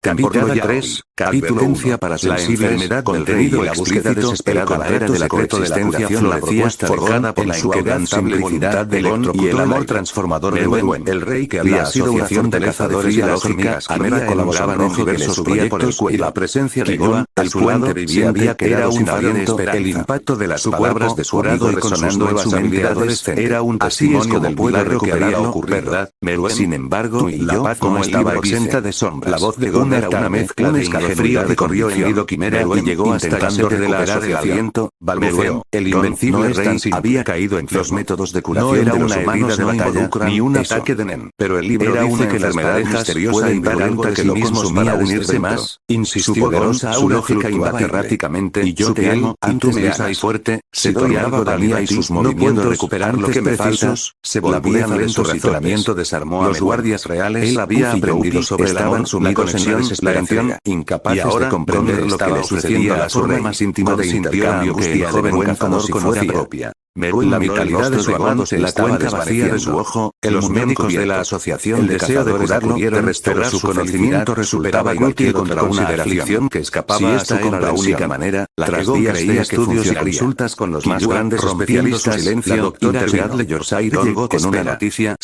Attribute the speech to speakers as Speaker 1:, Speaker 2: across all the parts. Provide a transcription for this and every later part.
Speaker 1: Temporada 3, Advertencia para sensibles, la enfermedad contenido y la búsqueda desesperada de la coexistencia florecía forjada por la inquebrantable voluntad de Gon y el amor transformador de Wen, el rey que había sido una de cazadores y las hormigas anida colaboraban en diversos proyectos y la presencia de Gon, al puente viviente, era un faro de esperanza. El impacto de las palabras de su amigo resonando en su mente adolescente era un testimonio del milagro que había ocurrido, ¿verdad? Sin embargo, la paz no estaba exenta de sombras. La voz de Gon era una mezcla de escalofrío recorrió el nido quimera y llegó hasta intentando recuperar el aliento, balbuceó. El invencible rey había caído en los métodos de curación de los humanos de batalla, ni un ataque de Nen. Pero el libro dice que la enfermedad misteriosa y virulenta que lo consumía unirse más, insistió Gon, su lógica iba erráticamente, y yo te amo, inmensa y fuerte, se tornaba Dania y sus movimientos recuperar lo que me falsos, se volvían lentos y razonamiento desarmó a los guardias reales. Él había aprendido sobre el amor, la conexión, la desesperación, incapaces de comprender lo que le sucedía a la forma más íntima de intercambio que el joven cazador conocía propia. La vitalidad de su amado se la cuenca vacía de su ojo, los médicos de la asociación de cazadores pudieron restaurar su conocimiento resultaba inútil contra una aflicción que escapaba a su la única manera, tras días de estudios y consultas con los más grandes especialistas, la doctora Bradley Yorkshire llegó con una noticia,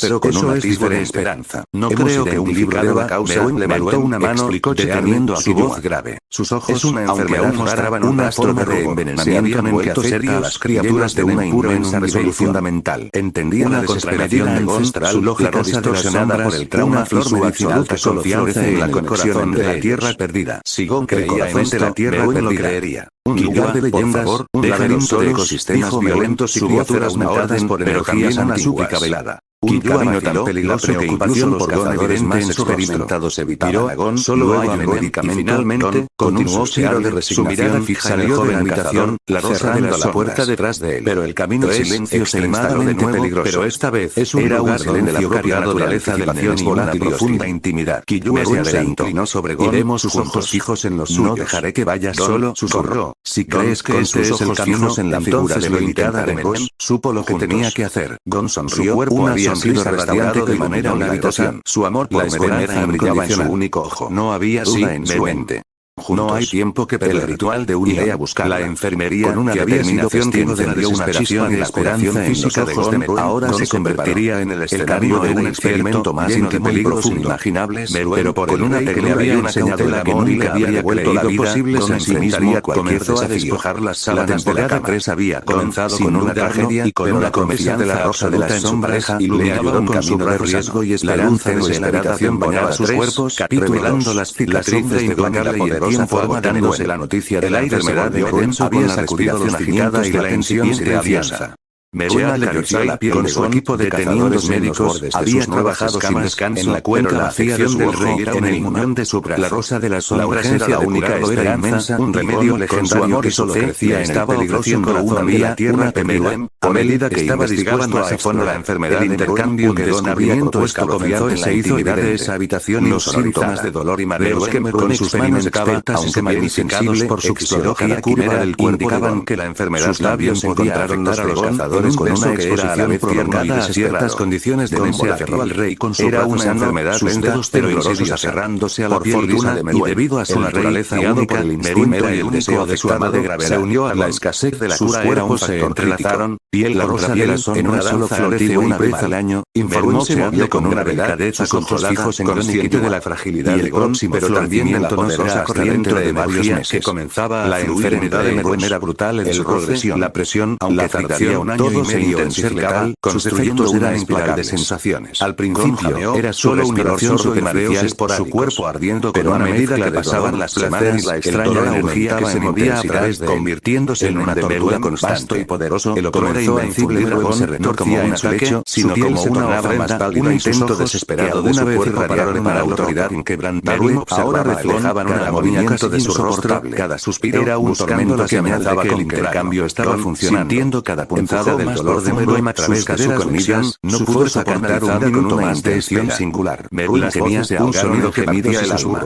Speaker 1: pero con un atisbo de esperanza. No creo que un libro de la causa levantó una mano, deteniendo a su voz grave. Sus ojos, aunque aún mostraban una forma de envenenamiento envuelto cerca a las criaturas de una inmensa resolución fundamental. Entendía la desesperación de Gon, su lógica distorsionada por el trauma y su absoluta confianza en la conexión de la tierra perdida. Si Gon creía en esto, la tierra perdida. Un lugar de leyendas, un laberinto de ecosistemas violentos y criaturas matadas por energías una súplica velada. Un camino tan peligroso que incluso los cazadores más experimentados evitaron a Gon. Solo hay un medicamento. Finalmente, con un suspiro de resignación, salió de la habitación, cerrando la puerta detrás de él. Pero el camino es extremadamente peligroso. Pero esta vez era un silencio cargado de naturaleza y una profunda intimidad. Killua se inclinó sobre Gon. Iremos sus ojos fijos en los suyos. No dejaré que vayas solo, susurró. Si crees que este es el camino, en la figura de limitada de Gon, supo lo que tenía que hacer. Gon sonrió, su cuerpo había sido restaurado de manera habitación. Su amor por esperanza brillaba en su único ojo. No había duda en su mente. No hay tiempo que perder. El ritual de un iré a buscar la enfermería con una determinación lleno de desesperación y la esperanza física de Gon. Ahora se convertiría en el escenario de un experimento más lleno de peligros inimaginables, pero por una que le había enseñado el amor y le había devuelto la vida posible en sí mismo. Comenzó a despojar las sábanas de la cama. Había comenzado con una tragedia y con una confianza de la rosa de las sombras y le ayudó con su riesgo y esperanza desesperación bañaba sus cuerpos, revelando las cicatrices de Gon y la poderosa agotándose la noticia de la enfermedad de Gon había sacudido los cimientos y la tensión de alianza. Meruel acarició la piel con su equipo de cazadores médicos, había trabajado sin descanso en la cuenca vacía de su rey en el muñón de su brazo. La rosa de las sombras era la única esperanza, un remedio legendario que solo crecía estaba ofreciendo una vía tierra temida. A medida que estaba dispuesto a exponer la enfermedad de intercambio que Gon había propuesto comenzó en la intimidad de esa habitación los síntomas de dolor y mareos que con sus experimentaba, aunque magnificados por su psicología curva del cuerpo indicaban que la enfermedad sus labios encontraron los cazadores con una exposición prolongada a ciertas condiciones de se aferró al rey con su era una enfermedad lenta pero insidiosa aferrándose a la piel lisa de Meruel y debido a su naturaleza única el instinto y el deseo de su amado se unió a la escasez de la cura cuerpos se entrelazaron piel contra piel en una sola floreció una vez al año informó se habló con una delicadeza controlada consciente de la fragilidad de Gon pero también en la poderosa corriente de varios que comenzaba la enfermedad de Meruel era brutal en su progresión la presión aunque tardaría un año y medio en ser letal, sus efectos eran implacables sensaciones. Al principio era solo un sorbo de mareos esporádicos, su cuerpo ardiendo pero a medida que pasaban las semanas la extraña energía que se movía a través de él, convirtiéndose en una tortura constante y poderoso, el comenzó a infundir se retorcía en su lecho, sino como una ofrenda, un intento desesperado de su cuerpo para la autoridad inquebrantable, ahora reflejaban un movimiento de su rostro, cada suspiro era un tormento que amenazaba que el intercambio estaba funcionando, sintiendo cada punzada del dolor de Meruem a través de su conexión, no pudo soportar un minuto más de tensión singular. Meruem tenía un sonido que medía el alma.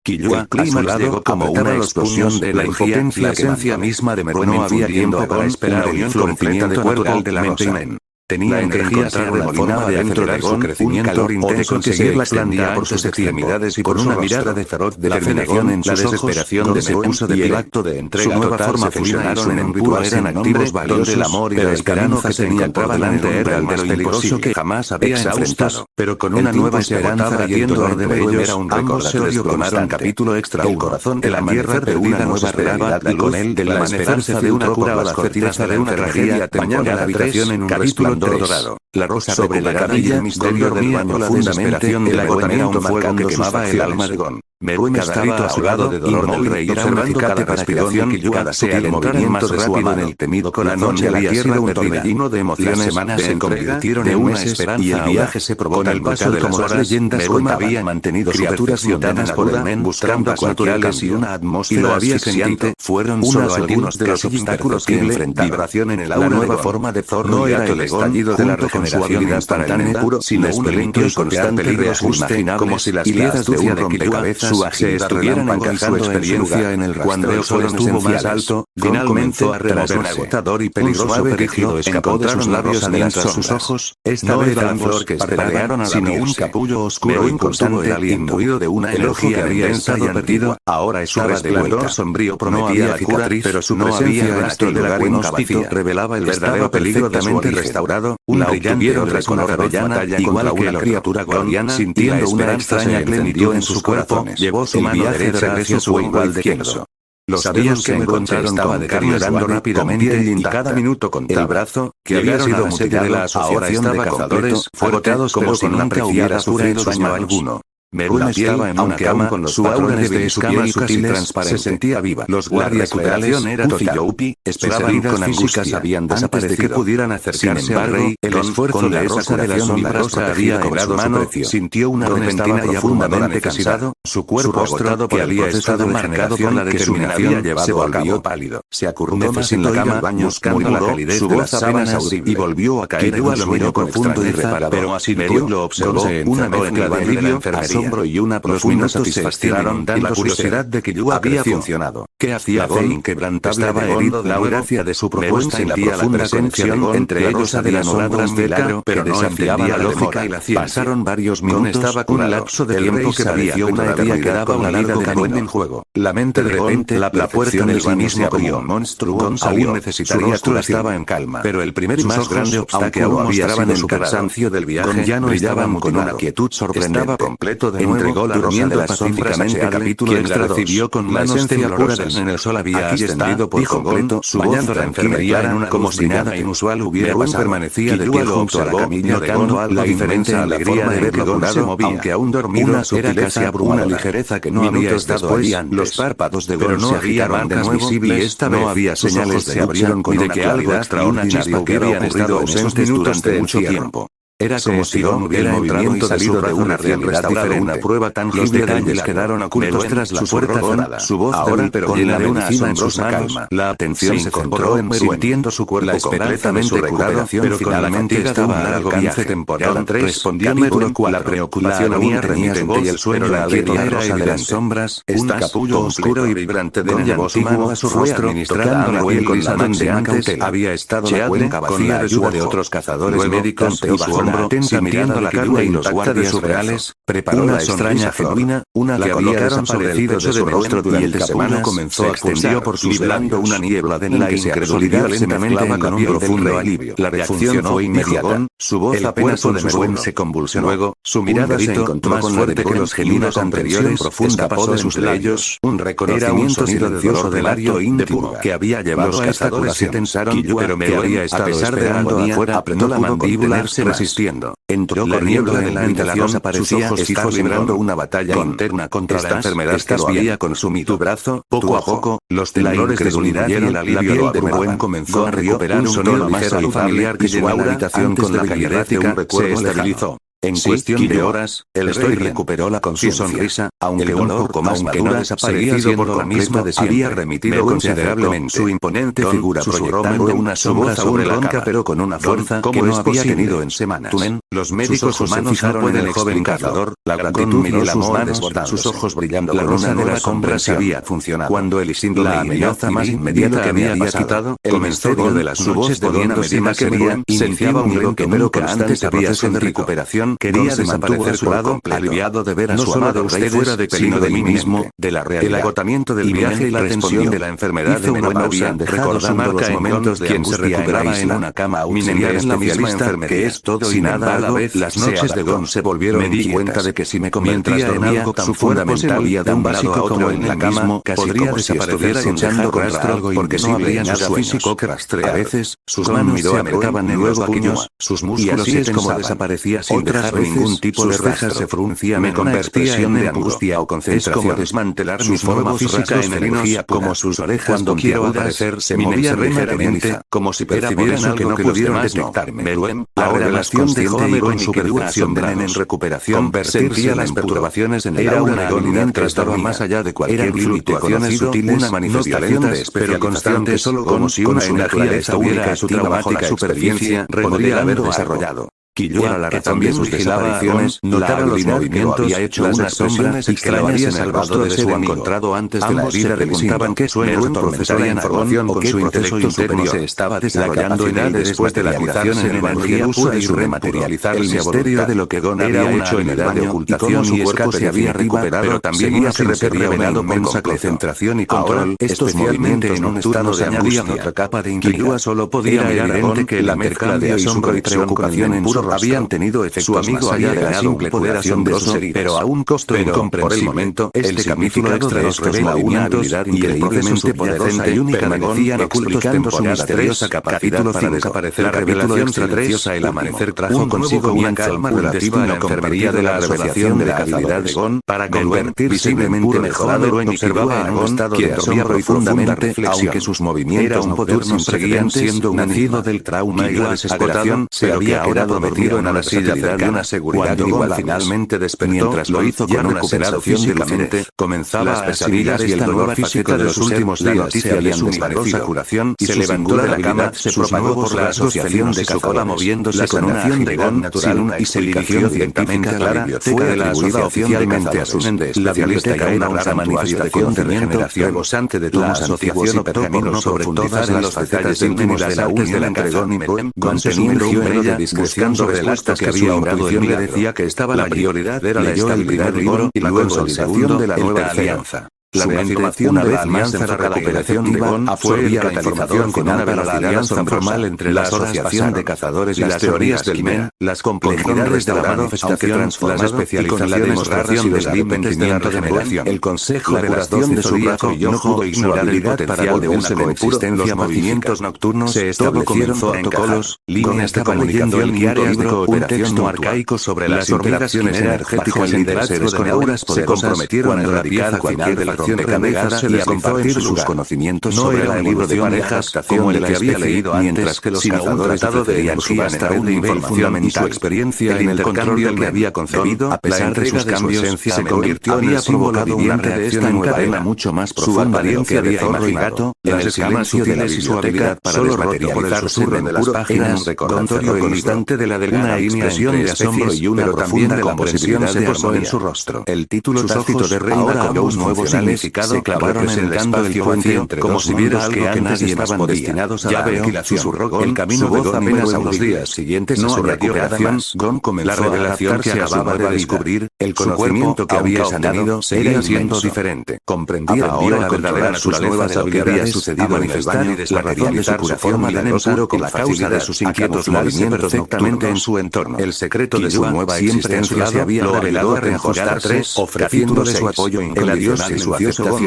Speaker 1: Killua, a su lado, como una explosión de energía, la esencia misma de Meruem no había tiempo para esperar el florecimiento natural de la mente. Tenían que encontrar una forma de acelerar su crecimiento o de conseguir la planta por sus extremidades y por una mirada de feroz determinación en la desesperación de Mewen y el acto de entrega total se fusionaron en un ritual eran activos donde el amor y la esperanza que tenían por delante era el más peligroso que jamás había enfrentado, pero con una nueva esperanza y el dolor de ellos era un recordatorio constante. Capítulo extra. El corazón de la tierra de una nueva realidad y con él de la esperanza de una cura o la certeza de una tragedia mañana la habitación en un resplandor dorado. La rosa sobre la camilla, el misterio del baño profundamente, el agotamiento fuego que quemaba el alma de Gon. Mewen estaba ahogado de dolor del rey observando cada respiración y cada sea el movimiento de su amado en el temido corazón de la tierra un torbellino de emociones. Las semanas se convirtieron en una esperanza y el viaje se probó al paso de las leyendas había mantenido criaturas montanas por el men buscando naturales y una atmósfera asfixiante. Fueron solo algunos de los obstáculos que enfrentaron. Vibración en el aura, la nueva forma de Thor no era el estallido de la regeneración instantánea puro, sino un lento y constante reajuste como si las piezas de un rompecabezas se estuvieran encajando su experiencia en el cuando el sol estuvo más alto, finalmente tras un agotador y peligroso periodo escapó de sus labios mientras sus ojos, esta vez la flor que esperaron sino un capullo oscuro y constante imbuido de una energía que había estado perdido, ahora estaba de vuelta. Sombrío prometía la cura, pero su presencia en aquel lugar inhóspito revelaba el verdadero peligro perfectamente restaurado, una brillante reconocedora igual que la criatura guardiana sintiendo una extraña plenitud en sus corazones. Llevó su mano derecha hacia su igual de izquierdo. Los dedos que encontraron estaba deteriorando rápidamente y cada minuto contaba. El brazo, que había sido mutilado de la asociación de cazadores, fue agotados como si nunca hubiera sufrido daño alguno. Mewen estaba en una cama con su aura de escamas sutil y transparente. Se sentía viva. Los guardias reales era total. Esperaban con angustia habían desaparecido. Antes de que pudieran acercarse al rey, el esfuerzo de esa curación milagrosa había cobrado su precio. Sintió una repentina y profundamente cansado, su cuerpo agotado que había estado marcado por la determinación se volvió pálido. Se acurrucó más en la cama, buscando la calidez de las sábanas y volvió a caer en un sueño profundo y reparador. Pero así Mewen lo observó una mezcla de alivio, asombro y una profunda satisfacción y la curiosidad de que Yu había funcionado. ¿Qué hacía Gon? Inquebrantable estaba herido la audacia de su propuesta y la profunda conexión entre ellos de la sombra milagro, pero no desafiaba la lógica y la ciencia. Pasaron varios minutos, estaba con un lapso de tiempo que pareció una vida que daba una vida de Gon en juego. La mente de repente, la puerta en el baño se abrió. Monstruo aún necesitaría cura estaba en calma. Pero el primer y más grande obstáculo había sido su cansancio del viaje. Ya no brillaban con una quietud sorprendente. Estaba completo de entregó la durmiendo pacíficamente capítulo extra recibió con manos temblorosas en el sol había ascendido por completo bañando la enfermería como si nada inusual hubiera pasado. Permanecía de pie junto a la camilla notando algo diferente alegría de ver Gon se movía aunque aún dormido era casi abrumada una ligereza que no había estado allí antes. Los párpados de Gon se agitaron de nuevo y esta vez no había señales se abrieron con de que algo extraordinario que había estado ausente durante mucho tiempo. Era como si Gon hubiera entrado y salido de una realidad diferente. Una prueba tan los detalles quedaron ocultos tras la puerta cerrada. Su voz ahora pero llena de una asombrosa calma. La atención se concentró en Mewen, sintiendo su cuerpo completamente curado, pero finalmente estaba al alcance temporal. Respondió Mewen, la preocupación aún tenía su voz y el sueño la alegría era de las sombras, un capullo oscuro y vibrante de llevó su mano a su rostro, administrando la piel con la máxima cautela. Había estado la cuenca con la ayuda de otros cazadores médicos y su sintiendo la carne y los guardias reales, preparó una extraña genuina, una que había desaparecido de su rostro durante semanas, comenzó a extendió por sus liberando una niebla de la incredulidad lentamente con un profundo alivio. La reacción fue inmediata, su voz apenas de Mewen se convulsionó. Luego, su mirada se encontró con fuerte que los gemidos anteriores, escapó de sus labios, un reconocimiento silencioso del acto íntimo que había llevado a esta cura se tensaron, pero Mewen, a pesar de la agonía, apretó la mandíbula, se resistiendo. Entró corriendo en la habitación, sus ojos fijos librando una batalla interna contra la enfermedad que lo había consumido. Tu brazo, poco a poco, los temblores de unidad y el alivio de Mewen comenzó a recuperar un sonido ligero y familiar que llenó la habitación con la calidez de un recuerdo se estabilizó. En cuestión de horas, el rey recuperó la conciencia. Su sonrisa, aunque un poco más madura, seguía siendo la misma de siempre. Había remitido considerablemente. Su imponente figura proyectando una sombra sobre la cara, pero con una fuerza que no había tenido en semanas. Los médicos humanos no pueden el joven cazador, la gratitud miró sus manos, sus ojos brillando con una nueva comprensión. Había funcionado. Cuando el síndrome, la amenaza más inmediata que había pasado, el misterio de las noches de Dona Medina que veía, iniciaba un lento pero constante proceso de recuperación. Quería desaparecer a su lado, aliviado de ver a su amado rey fuera de peligro de mí mismo, de la realidad. El agotamiento del viaje y la tensión de la enfermedad de una pausa, recordando los momentos de quien se recuperaba en una cama auxiliar en la misma enfermería, que es todo y nada a la vez. Las noches de Gon se volvieron inquietas. Me di cuenta de que si me convertía en algo tan fundamental y tan básico como en la cama, podría desaparecer echando rastro, porque no habría nada físico que rastrear. A veces, sus manos se apretaban en los puños, sus músculos y es como desaparecía sin dejar ningún tipo de rastro. Se fruncían, me convertía en angustia o concentración. Es como desmantelar mi forma física en energía, como sus orejas cuando quiero aparecer se movían ligeramente, como si percibieran algo que no pudieron detectarme. La relación de Gon con su perturbación de Nen en recuperación, sentía las perturbaciones en el aura de Gon mientras daba más allá de cualquier fluctuaciones sutiles, una manifestación de pero constante solo como si una energía estuviera su traumática superficie podría haber desarrollado. Killua, la razón de sus desapariciones, notaba los movimientos, había hecho unas sombras extrañas en el rostro de su encontrado antes de la herida. Preguntaban qué sueños atormentaban la información con su intelecto superior. Se estaba desarrollando en él después de la activación en energía pura y su rematerializarse. El misterio de lo que Gon había hecho en edad de ocultación y escape se había recuperado, pero también se requería una inmensa concentración y control. Estos movimientos en un estado de angustia, otra capa de inquietud. Killua solo podía mirar a Gon que la mezcla de asombro y preocupación en puro habían tenido efectos. Su amigo había ganado un poder asombroso, pero a un costo incomprensible. Por el momento, este capítulo extra nos revela una habilidad increíblemente poderosa y única de Gon, explicando su misteriosa capacidad para desaparecer. La revelación silenciosa el amanecer trajo consigo una calma relativa a la enfermería de la revelación de la habilidad de Gon para convertirse visiblemente mejorado en observaba a Gon, quien dormía profundamente, aunque sus movimientos nocturnos seguían siendo un nacido del trauma y la desesperación, se había quedado metido en una silla de una seguridad igual. Finalmente despertó, mientras lo hizo con una sensación de la mente, comenzaba a percibir y el dolor físico de los últimos días se había desvanecido curación y se levantó de la cama, se propagó por la asociación de cazadores, moviéndose con una agilidad natural y se dirigió directamente a la biblioteca de la asociación oficialmente a su ende. La biblioteca era una manifestación de regeneración rebosante de tomos asociación operó por no profundizar en los detalles íntimos de la artes de la Gon y manteniendo un velo de discreción sobre el acta que había obrado en le decía que estaba la prioridad era la estabilidad de Gon y la consolidación de la nueva alianza. La reafirmación de la alianza de recuperación de Gon fue el catalizador con una velocidad formal entre la asociación de cazadores y las teorías del Quimera, las complejidades de la manifestación, las especializaciones raras y los límites de la regeneración, el consejo de relación de su brazo y ojo y su habilidad potencial de una coexistencia. Los movimientos nocturnos se establecieron protocolos, líneas de comunicación y áreas de cooperación arcaico sobre las interacciones energéticas interacciones con auras se comprometieron a erradicar cualquier de la de cabeza se les compartir sus conocimientos sobre el libro de parejas como el que había leído mientras que los cazadores debían subastar una información y su experiencia en el intercambio que había concebido, a pesar de sus cambios, se convirtió en el símbolo viviente de esta nueva era mucho más profunda de lo que había imaginado. Las escamas sutiles y su habilidad para desmaterializarse de las páginas, recordatorio constante de la delgada impresión de asombro y una profunda comprensión se posó en su rostro. El título tácito de reina con un nuevo significado se clavaron presentando el puente como si vieras que antes estaban destinados a la aniquilación. El camino de Gon apenas a los días siguientes a su recuperación, Gon comenzó la revelación que acababa de descubrir, el conocimiento que había obtenido seguía siendo diferente. Comprendía ahora la verdadera naturaleza de lo que había sucedido en el baño, la razón de su curación milagrosa y la causa de sus inquietos movimientos perfectamente en su entorno. El secreto de su nueva existencia se había revelado a Renjostar III, ofreciéndole su apoyo incondicional y su aceptación.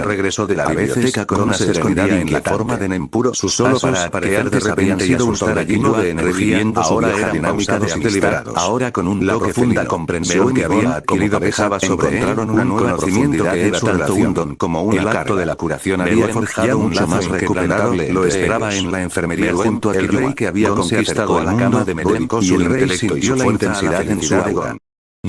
Speaker 1: Regresó de la biblioteca con una serenidad en la forma de Nen puro. Sus pasos para aparecer de repente y asustar allí de energía, ahora era dinámica y deliberados. Ahora con un la profunda comprensión que había adquirido dejaba sobre él un conocimiento que era tanto un don como un acto de la curación había forjado mucho más recuperable. Lo esperaba en la enfermería junto a el rey que había conquistado a la cama de Medem y el rey sintió la intensidad en su aura.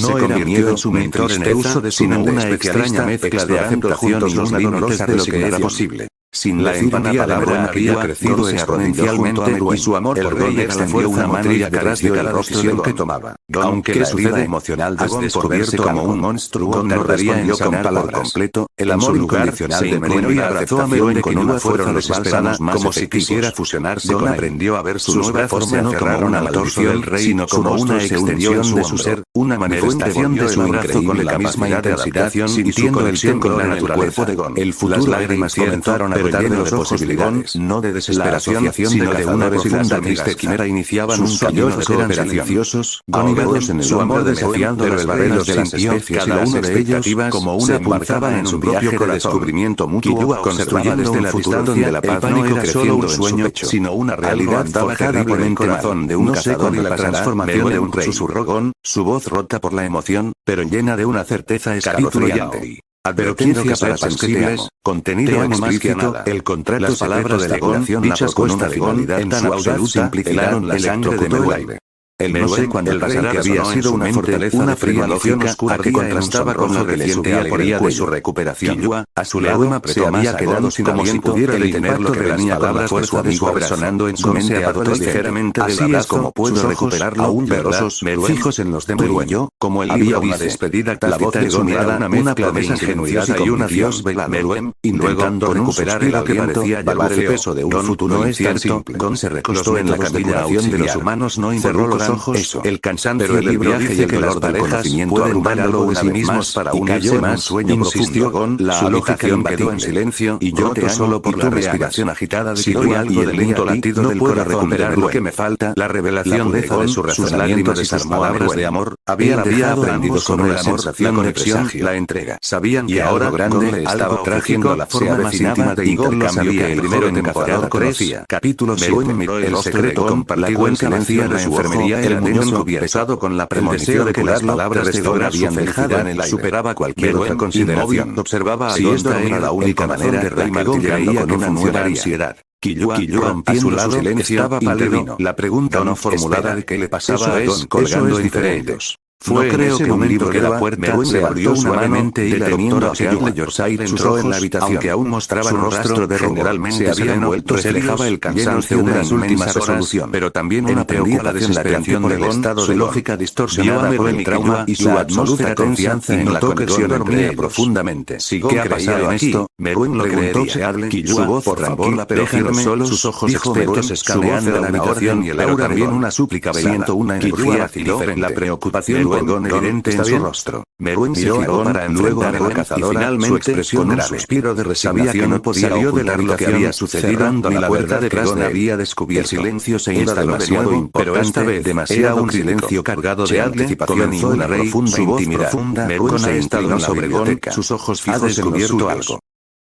Speaker 1: No era miedo en su mentor en el uso de sino una extraña mezcla de aceptación y una dolorosa de lo que era posible. Sin la empatía la verdad había crecido exponencialmente y su amor por Gon extendió una mano y acarició el rostro que tomaba. Aunque la herida emocional de Gon descubierto como un monstruo no respondió con por completo, el amor incondicional de Meruem y abrazó a Meruem con una fuerza desesperada como si quisiera fusionarse con él. Aprendió a ver su nueva forma no como una maldición del rey, sino como una extensión de su ser, una manifestación de su brazo con la misma intensidad, sintiendo el temblor en el cuerpo de Gon. El futuro lágrimas comenzaron a brotar de los ojos de Gon, no de desesperación, sino de una profunda triste quimera iniciaban un caminos eran silenciosos, ahogados en el amor desafiando las barreras de las especies y uno de ellos, como una embarcaban en su propio de descubrimiento mutuo, construyendo desde la distancia la paz no era solo un sueño, sino una realidad forjada por el corazón de un cazador y la transformación de un rey. Susurró Gon, su voz rota por la emoción, pero llena de una certeza escalofriante. Advertencia para sensibles, contenido explícito, el contrato secreto de la Gon, dichas con una finalidad tan absoluta, simplificaron la sangre de Meruem. No sé cuándo el rey que había sido una fortaleza de fría lógica oscura que contrastaba con la reciente alegría de su recuperación. A su lado se había quedado sin aliento, pudiera detener lo que venía con la fuerza de su abrazo. Resonando en su mente apartó ligeramente del abrazo como puedo recuperarlo, aún verdosos, fijos en los de Meruem, como él había una despedida tácita en su mirada, una mezcla de ingenuidad y un adiós velado. Intentando recuperar el aliento, llevar el peso de un futuro incierto, Gon se recostó en la camilla de los humanos no involucrados ojos, el cansancio del viaje y el dolor del conocimiento pueden darlo de sí mismos para unirse más, sueño insistió Gon, la habitación quedó en silencio, y yo te solo por la respiración agitada de Killua y el lento latido del corazón recuperar lo que me falta, la revelación de Gon, sus lágrimas y sus palabras de amor, había aprendido sobre la sensación de presagio, la entrega, sabían que ahora grande le estaba trágico la forma más íntima de intercambio que el primero temporada conocía. Capítulo 7. El secreto compartido en silencio de su enfermería. El muñón pesado con la premonición de que las palabras de Gon habían dejado en el aire superaba cualquier otra consideración. Observaba a Gon era la única manera de que Gon creía con una nueva ansiedad. Killua, rompiendo su silencio, estaba pálido. La pregunta no formulada de qué le pasaba a Gon colgando entre ellos. Fue no creo que un libro que la puerta se abrió suavemente y deteniendo a Seadle Yorsair entró en la habitación. Aunque aún mostraba su rostro de generalmente se había envuelto, reflejaba el cansancio de las últimas resolución, pero también una preocupación latente por el estado de lógica distorsionada por el trauma y su absoluta confianza en la conexión dormía profundamente. ¿Qué ha pasado aquí? Meruem lo preguntó Seadle, su voz por favor, déjenlo solo, sus ojos expertos escaneando la habitación y el aura también una súplica veían una energía diferente. La preocupación Gon evidente en su rostro. Meruem se giró para luego a la cazadora, finalmente, su expresión con un suspiro de resignación, sabía que no podía ocultar lo que había sucedido, ni la verdad detrás de había descubierto. El silencio se instaló de nuevo, pero esta vez demasiado un silencio cargado de anticipación y una profunda intimidad. Meruem se instaló sobre Gon, sus ojos fijos en los suyos.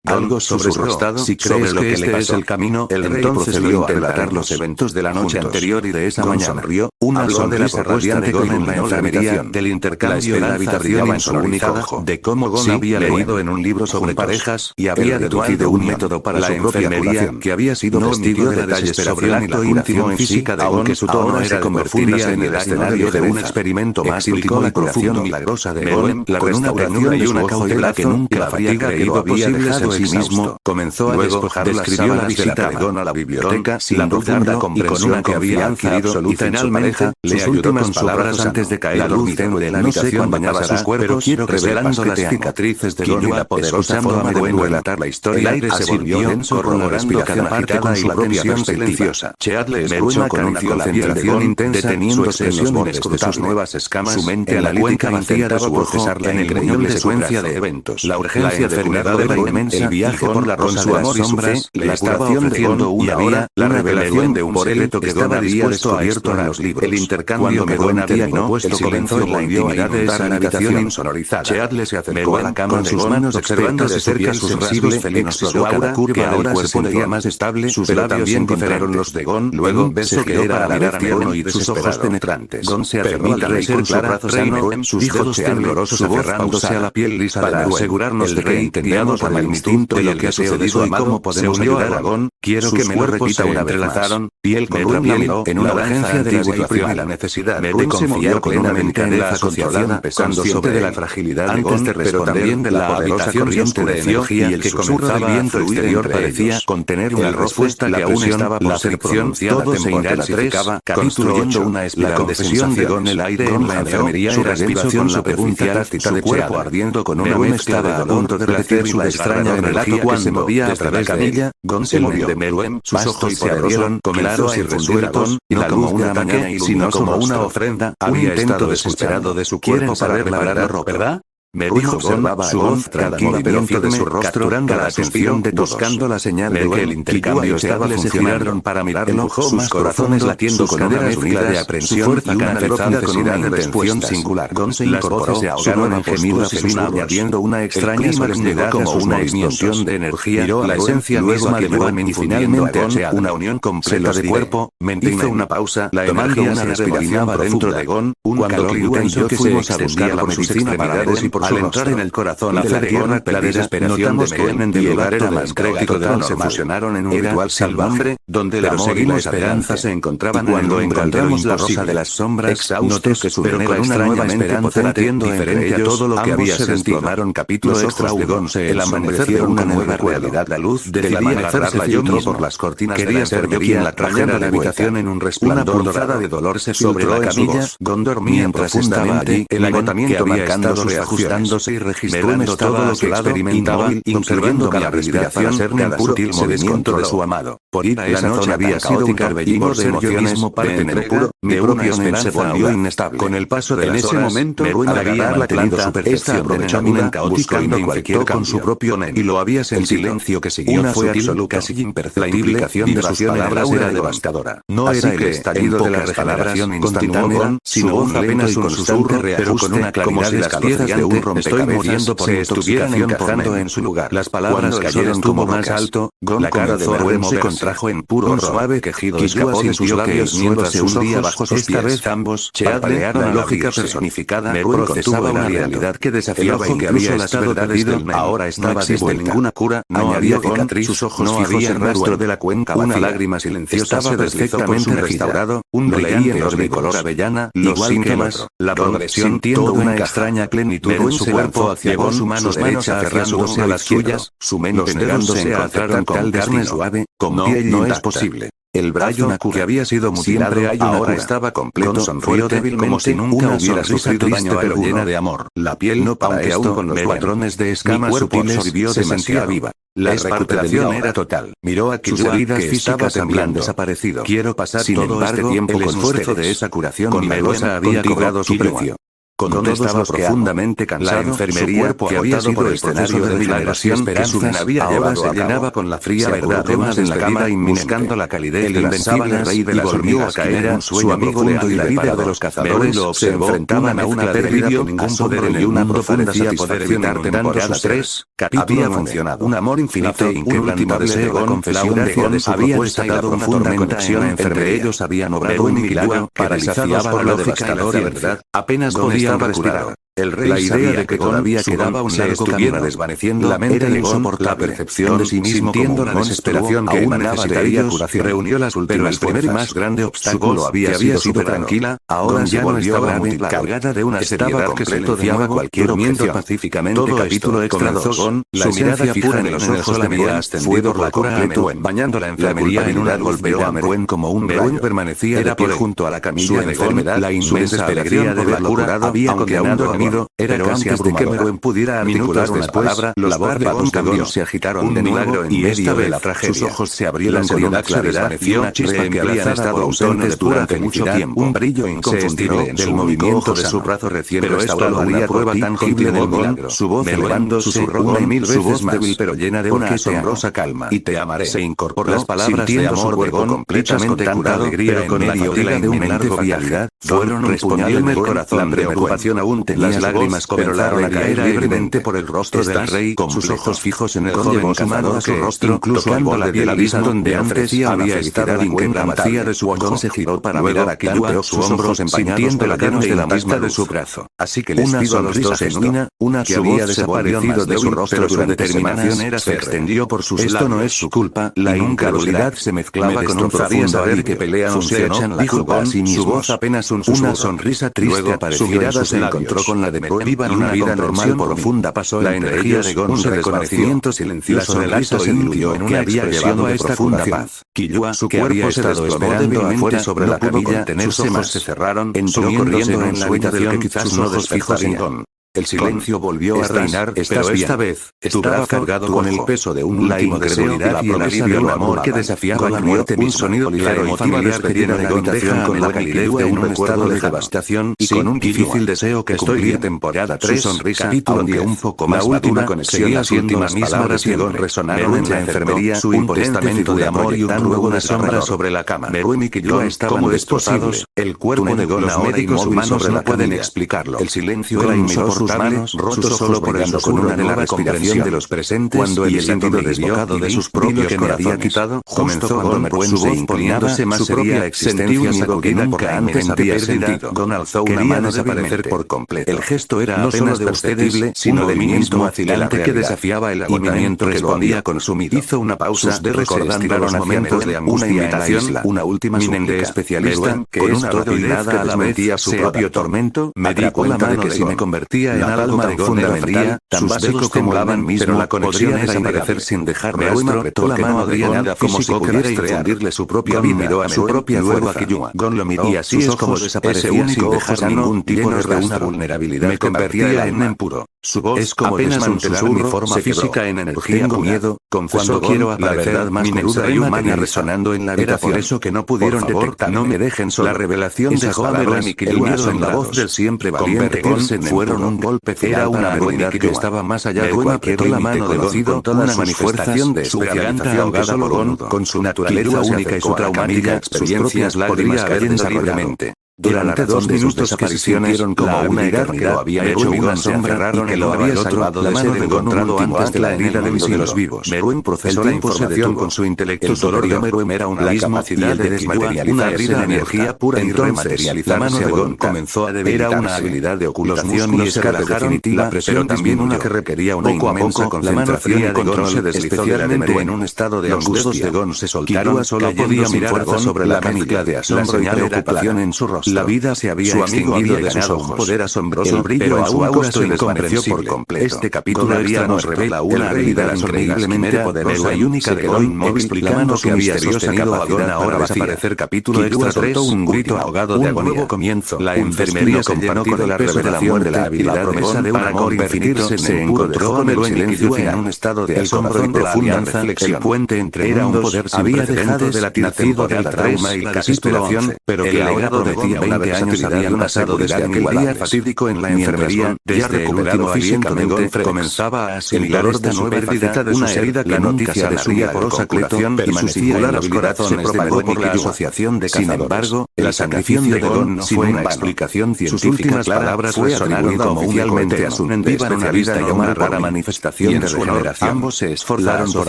Speaker 1: Algo sobre su estado, si crees que este es el camino, entonces lo relatar los eventos de la noche anterior y de esa mañana. Una sonrisa radiante Gon en la enfermería, del intercambio en la habitación en su único ojo, de cómo Gon había leído en un libro sobre parejas, y había deducido un método para la enfermería, que había sido testigo de detalles sobre el acto íntimo en física de Gon, que su tono era convertirse en el escenario de un experimento más, explicó la curación milagrosa de Gon, con una oración y una cautela que nunca había creído posible sí mismo, comenzó a despojar describió la visita de Gon a la biblioteca sin dudarla y con una que había adquirido y finalmente le ayudó con palabras antes de caer dormido de la habitación bañaba sus cuerpos, revelando las cicatrices de Gon y la poderosa forma de relatar la historia. El aire se volvió denso con la respiración agitada y la tensión silenciosa. Seadle escuchó con una concentración intensa, deteniéndose en los bordes de sus nuevas escamas, su mente analítica vacía de su procesar la increíble secuencia de eventos. La urgencia de enfermedad era inmensa, el viaje por la rosa de las sombras, le estaba ofreciendo una hora, la revelación de un secreto que Gon había descubierto en los libros. El intercambio que Gon había propuesto comenzó en la intimidad de esa habitación insonorizada. Seadle se acercó a la cama con sus manos observando de cerca sus rasgos felinos, exploró cada curva que ahora se ponía más estable, sus labios encontraron los de Gon, luego besó que era para mirar a Meruem y sus ojos penetrantes. Gon se aferró al rey con su brazo sano, sus dedos temblorosos aferrándose a la piel lisa para asegurarnos de que, guiado por la instinto asunto de lo que ha sucedido y cómo podemos ayudar a Gon. Quiero que me lo repita una vez más. Piel con piel, en una urgencia de la situación y la necesidad de confiar plenamente en la asociación, consciente de la fragilidad de Gon, pero también de la poderosa corriente de energía y el susurro del viento exterior parecía contener una respuesta que aún estaba por ser pronunciada. Todo se intensificaba, construyendo una espiral de sensación. El aire en la enfermería, su respiración superficial, su cuerpo ardiendo con una mezcla de dolor, de repetir su extraña energía que se movía a través de ella. Gon se movió de Meruem, sus ojos se abrieron, claros y resueltos, no como un ataque, sino como una ofrenda, un intento desesperado de su cuerpo para reparar la ropa, ¿verdad? Meruem observaba su voz tranquila pero firme, de su rostro, capturando la atención de todos, buscando la señal de que el intercambio estaba funcionando. Para mirarlo, sus corazones latiendo con una mezcla de aprensión y una veloz necesidad de respuesta singular. Gon se incorporó, se ahogaron en gemidos femenino, añadiendo una extraña solemnidad como una explosión de energía, miró la esencia misma de Meruem y finalmente una unión completa de cuerpo, mente. Hizo una pausa, la energía se respiraba dentro de Gon, un calor intenso que se extendía por sus extremidades y por al entrar en el corazón de la guerra, la desesperación de Meruem de lugar era más crítico de lo normal. Se fusionaron en un ritual salvaje, donde el amor y la esperanza se encontraban. Cuando encontramos la rosa de las sombras, noté que su veneno era una nueva esperanza latiendo diferente a todo lo que había sentido. Capítulo extra de Gon se ensombreciera una nueva realidad. La luz del amanecer se filtró por las cortinas de la enfermería, la trajera de la habitación en un resplandor dorada de dolor se sobre la camilla. Gon dormía profundamente, el agotamiento marcando reajustándose y registrando todo lo que experimentaba, observando cada respiración, cada sutil movimiento de su amado. Por ir a esa noche había sido un torbellino de emociones, parte puro, de una esperanza se volvió inestable. Con el paso de las horas, Meruem había mantenido su percepción de caótica y cualquier con su propio nen. Y lo había sentido. El silencio que siguió fue absoluto, casi imperceptible. La implicación de sus palabras era devastadora. No era el estallido de la regeneración instantánea, sino un apenas un susurro, pero con una claridad de las piezas de un rompecabezas estoy muriendo por se estuvieran encajando en su lugar. Las palabras cayeron como más alto, la cara de Meruem se contrajo en puro un suave quejido escapó de sus labios mientras se hundía bajo sus pies. Esta vez ambos parpadearon. La lógica personificada procesaba una realidad que desafiaba que había estado perdido. Ahora estaba desde ninguna cura, no había cicatriz, sus ojos no había rastro de la cuenca vacía. Una lágrima silenciosa se deslizó por su restaurado, un brillante de color avellana, igual que el otro. La progresión sintiendo una extraña plenitud en su cuerpo hacia Gon, su mano derecha aferrándose a las suyas, su mente se encontraron con carne suave, con piel no es posible. El brazo que había sido mutilado ahora estaba completo, sonrió débilmente como si nunca hubiera sufrido daño pero llena de amor. La piel no, aunque aún con los patrones de escamas sutiles, se sentía viva. La recuperación era total. Miró a sus heridas físicas habían desaparecido. Quiero pasar todo este tiempo el esfuerzo de esa curación milagrosa había cobrado su precio. Gon estaba profundamente cansado, la enfermería que había sido el escenario de liberación que su nen había llevado se llenaba con la fría verdad de una en la cama buscando la calidez del invencible rey de las hormigas que era su amigo y la vida de los cazadores se enfrentaban a una pérdida con ningún poder en una profunda satisfacción temporada 3, había funcionado. Un amor infinito e inquebrantable de Gon, la confesión de su había estado profunda conexión entre ellos habían obrado un milagro, paralizados por la lógica y la verdad, apenas podía respirar. El rey la idea de que todavía quedaba un largo camino desvaneciendo la mente de Gon por la percepción de sí mismo sintiendo la desesperación que aún necesitaría curación. Reunió las últimas pero el primer y más grande obstáculo había sido tranquila, ahora ya no estaba cargada de una seriedad que silenciaba cualquier objeción. Pacíficamente todo capítulo extra 2 Gon, su mirada fija en los ojos de Meruem ascendido la cura a Meruem, bañando la enfermería en una golpeó a Meruem como un Meruem permanecía de pie junto a la camilla de enfermedad, la inmensa alegría de verlo curado había condenado. Era casi antes de que Meruem pudiera articular una palabra, los párpados de Gon se agitaron de nuevo y esta vez la tragedia. Sus ojos se abrieron con una claridad y una chispa que habían estado ausentes durante mucho tiempo. Un brillo inconfundible del movimiento de su brazo recién restaurado, una prueba tangible del milagro. Su voz elevando susurró una y mil veces más, débil pero llena de una asombrosa calma. Y te amaré. Se incorporó las palabras de amor de Gon completamente curado, pero con medio de una larga vialidad, fueron respondiendo en el corazón. La preocupación aún tenía Las lágrimas comenzaron a caer libremente por el rostro del rey, con sus ojos fijos en el joven cazador que, incluso al borde del abismo donde antes había estado inquebrantable de su ojón, se giró para mirar a Killua, sus ojos empañados por la carne de la misma de su brazo. Así que les pido a los dos genuina, una que había desaparecido de su rostro durante semanas, se extendió por sus labios. Esto no es su culpa, la incredulidad se mezclaba con un profundo alivio que pelea funcionó, dijo Gon, su voz apenas un susurro. Una sonrisa triste apareció. Su mirada se encontró con la de Meruem. Vivan una vida normal profunda pasó la energía de Gon, un reconocimiento silencioso del alto se diluyó en una expresión de profunda paz. Killua, su cuerpo se desplomó débilmente sobre la camilla, sus ojos se cerraron, entró corriendo en la habitación que quizás sus ojos fijos en Gon. El silencio volvió a reinar, pero esta vez, estaba cargado con el peso de un último deseo y la promesa de un amor que desafiaba la muerte. Un sonido claro y familiar que llena la habitación con la calidez de un recuerdo de devastación y con un difícil deseo que cumplir. Temporada 3, sonrisa, aunque un poco más madura, conexión las últimas palabras de Gon resonaron en la enfermería, su testamento de amor y un ruego de sombra sobre la cama. Meruem y Killua estaban destrozados, el cuerpo de Gon, los médicos humanos no pueden explicarlo. El silencio era insoportable. Sus manos, rotos solo por el locura de la respiración de los presentes cuando el sentido desbocado de sus propios que había quitado, comenzó cuando Meruem se inclinándose más sería la existencia sacudida por la antes había sentido. Gon alzó una mano desaparecer por completo. El gesto era no apenas perceptible, sino de movimiento vacilante que desafiaba el agotamiento que lo había consumido. Hizo una pausa, recordando los momentos de angustia en la isla. Una última súplica especialista, que con una rapidez que desmentía su propio tormento, me di cuenta de que si me convertía en alma de Gon era fría, sus dedos temblaban pero la conexión era desaparecer sin dejar rastro, apretó la mano de Gon como si pudiera infundirle su propia vida, miró a su propia fuerza. Gon lo miró y así es como desaparecía sin dejar ningún tipo de rastro. Vulnerabilidad me convertía en impuro. Su voz es como apenas un susurro, forma física en energía. Tengo miedo, cuando quiero aparecer, la verdad más cruda y humana resonando en la habitación. Era por eso que no pudieron detectarme. No me dejen solo. La revelación de palabras, el miedo en la voz del siempre valiente Gon fueron un golpe. Era una habilidad que estaba más allá de cualquier la mano de Gon con toda una manifestación de su garganta ahogada por Gon, con su naturaleza única y su traumática experiencias podría haber desarrolladamente. Durante 2 minutos aparecieron como una eternidad. Había hecho una sombra y que lo había salvado de ser encontrado antes de la herida de los vivos. Meruem procesó la información con su intelecto superior. Meruem era una capacidad de desmaterializar una herida de energía pura y rematerializar. La mano de Gon comenzó a debilitarse. Era una habilidad de ocultación y escala definitiva, pero también una que requería una inmensa concentración y control. Se deslizó en un estado de angustia. Los dedos de Gon se soltaron, solo podía mirar sobre la mezcla de asombro y preocupación en su rostro. La vida se había extinguido de sus ojos. Un poder asombroso, pero en su aura se desvaneció por completo. Este capítulo extra nos revela una habilidad increíblemente poderosa y única de Gon, explicando que había sostenido a Gon ahora desaparecer. Capítulo extra soltó un grito ahogado de agonía. Nuevo comienzo. La enfermería comparó con la revelación de la habilidad de un amor infinito. Se encontró con el silencio en un estado de asombro y profunda reflexión. El puente entre era un poder había dejado de latir nacido del trauma y la desesperación, pero que ahora prometía 20 años habían pasado desde aquel día fatídico en la enfermería. Desde el último aliento de Gon comenzaba a asimilar esta nueva faceta de una herida que nunca sanaría por curación y su singular habilidad se propagó por la asociación de cazadores. Sin embargo, la sacrificio de Gon no fue una explicación científica. Sus últimas palabras fue atribuido oficialmente a su especialista y a una rara manifestación de regeneración. Ambos se esforzaron por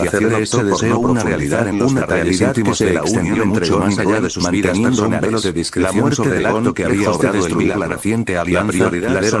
Speaker 1: hacer de ese deseo una realidad en los carriles íntimos de la unión mucho más allá de sus vidas personales. La muerte del acto que había obrado el milagro. La reciente alianza,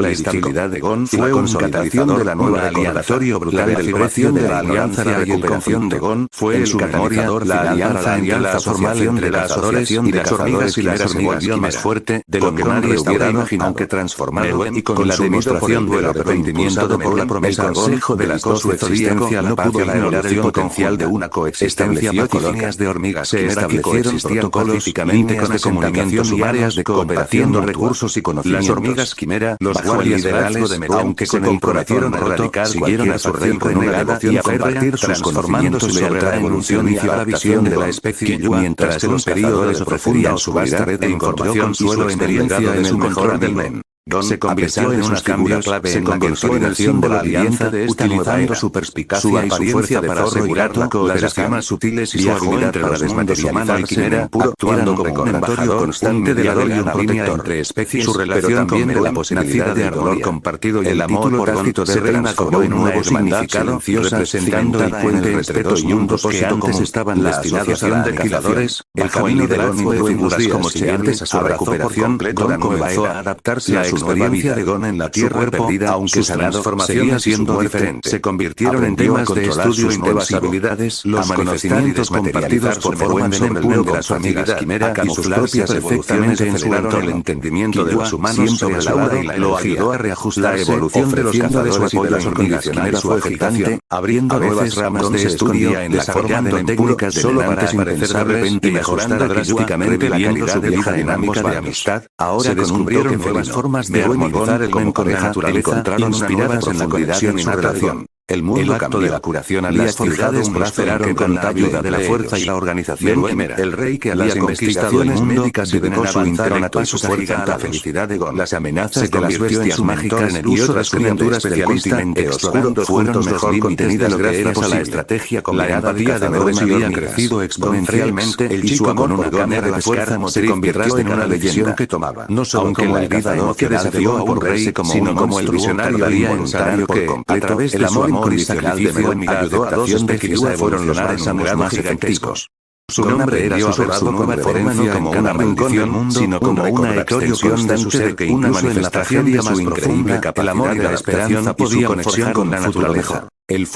Speaker 1: la estabilidad de Gon fue un catalización de la nueva alianza y brutal. La liberación de la alianza y la recuperación de Gon fue el catalizador. La alianza formal entre las asociación de cazadores y las hormigas más fuerte de lo que nadie hubiera imaginado, aunque transformado y con la demostración del arrepentimiento por la promesa. El consejo de las dos existencia no pudo ignorar el potencial de una coexistencia colonias de hormigas. Se establecieron protocolos, líneas de comunicación y áreas de compartiendo recursos y conocimientos. Las hormigas quimera, los guardias liderales de Meruem, aunque se comprometieron a erradicar siguieron a su acción renegada y a compartir sus conocimientos sobre la evolución y adaptación de la especie, mientras que los periodos de profunda oscuridad encontró consuelo en experiencia en el mejor del men. Gon se convirtió en una figura clave en la consolidación de la alianza de esta nueva era. Su perspicacia y su fuerza para asegurar la cooperación sutiles y su habilidad para desmaterializarse en impuro, actuando como un embajador constante de la línea entre especies. Su relación también de la posibilidad de dolor compartido y el amor por tácito de reina como un nuevo significado, representando el puente entre dos mundos que antes estaban destinados a la aniquiladores. El camino de Gon fue figuras como si antes a su recuperación. Gon comenzó a adaptarse a su experiencia de Gon en la tierra perdida, aunque su transformación siendo diferente. Se convirtieron en temas de estudio y nuevas habilidades, los conocimientos compartidos por forma de empleo de la sociedad quimera y sus propias evoluciones en su entorno. El entendimiento de los humanos sobre la aura y la lo ayudó a reajustar la evolución de los cazadores y de las hormigas quimera fue agitante, abriendo nuevas ramas de estudio, desarrollando técnicas solo para aparecer de repente y mejorando drásticamente la calidad de vida dinámica de amistad. Ahora descubrieron nuevas formas de armonizar el con la naturaleza, encontraron inspiradas en la conexión y natación. El mundo cambió de la curación a las ciudades prosperaron con la ayuda de la fuerza y la organización quimera. El rey que a las investigaciones médicas y dedicó su intelecto y su fuerza a la felicidad de Gon. Las amenazas de las bestias mágicas y otras criaturas especialistas explorando fueron mejor contenidas gracias a la estrategia combinada de cazadores había crecido exponencialmente. El chico con una gana de fuerza se convirtió en una leyenda que tomaba. No solo como el vida que desafió a un rey, sino como el visionario daría ensayo que, a través del amor incondicional de Gon, ayudó a dos especies a evolucionar en amos más efectivos. Su nombre era su nueva forma no como una maldición, sino como una extensión de su ser que incluso en la tragedia más profunda, el amor y la esperanza y su conexión con la naturaleza. El